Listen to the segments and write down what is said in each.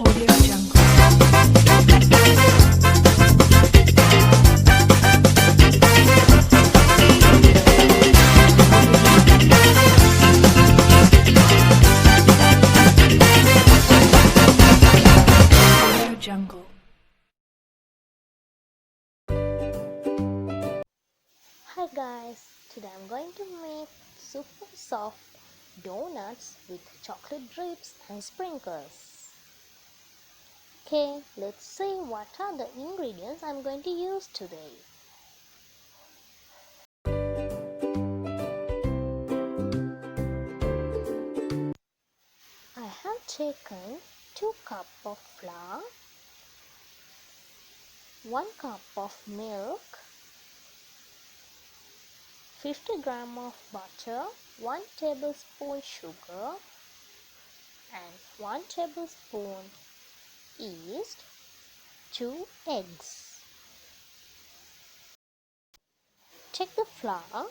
Audio Jungle. Audio Jungle. Hi guys, today I'm going to make super soft donuts with chocolate drips and sprinkles. Okay, let's see what are the ingredients I'm going to use today. I have taken 2 cups of flour, 1 cup of milk, 50 gram of butter, 1 tablespoon sugar and 1 tablespoon yeast, 2 eggs. Take the flour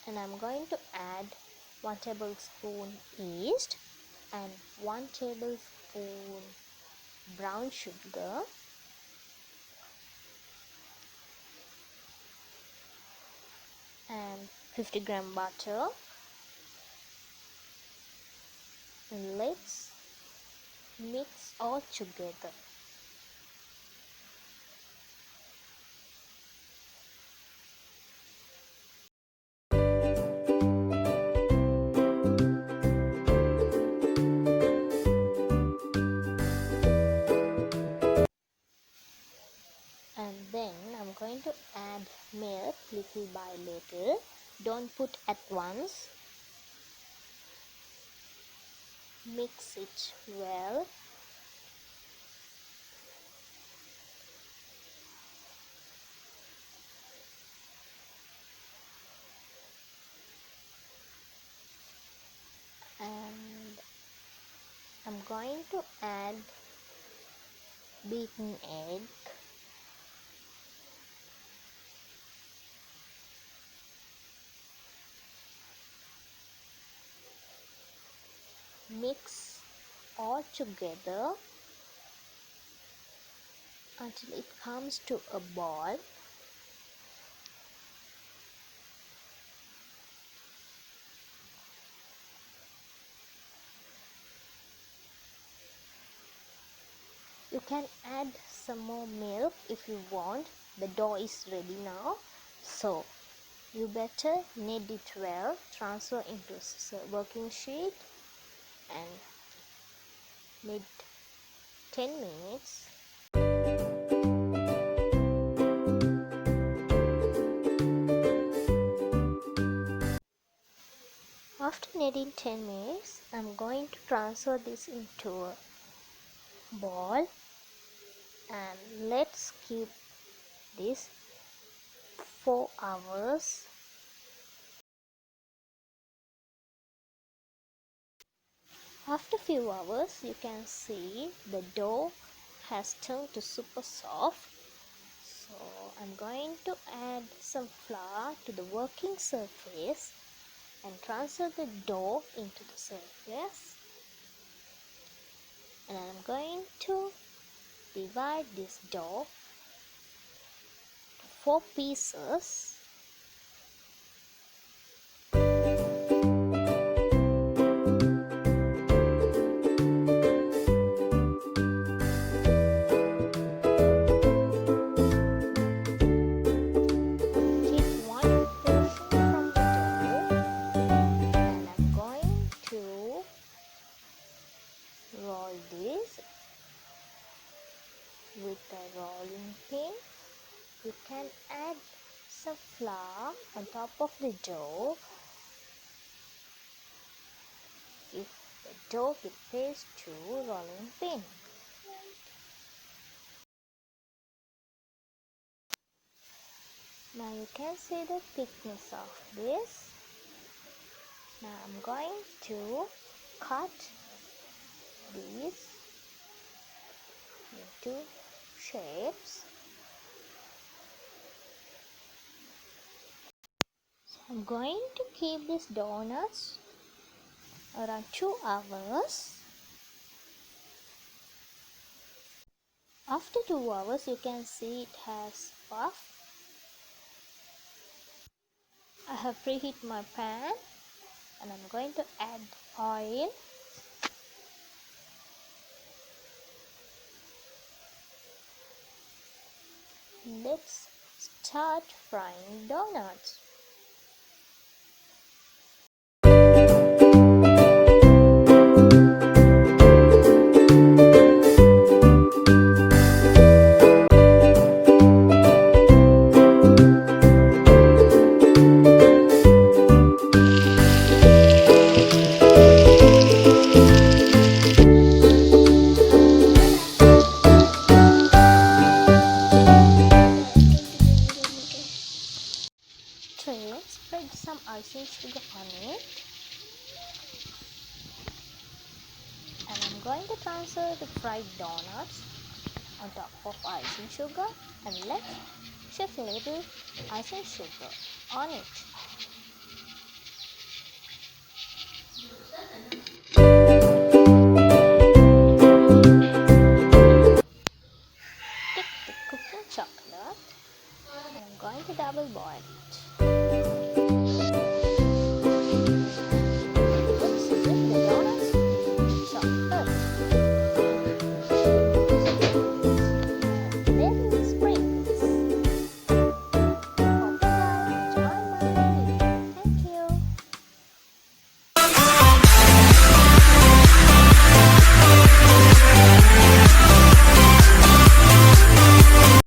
and I'm going to add 1 tablespoon yeast and 1 tablespoon brown sugar and 50 gram butter, and let's mix all together. And then I'm going to add milk little by little. Don't put at once. Mix it well. And I'm going to add beaten egg. Mix all together until it comes to a ball. You can add some more milk if you want. The dough is ready now, so you better knead it well. Transfer into working sheet and knead 10 minutes. After kneading 10 minutes, I'm going to transfer this into a ball and let's keep this 4 hours. After few hours, you can see the dough has turned to super soft. So I'm going to add some flour to the working surface and transfer the dough into the surface. And I'm going to divide this dough to 4 pieces. Roll this with a rolling pin. You can add some flour on top of the dough if the dough gets to rolling pin. Now you can see the thickness of this. Now I'm going to cut these into shapes. So I'm going to keep these donuts around 2 hours. After 2 hours, you can see it has puffed. I have preheat my pan and I'm going to add oil. Let's start frying donuts. Tray, spread some icing sugar on it, and I'm going to transfer the fried donuts on top of icing sugar and let's shift a little icing sugar on it.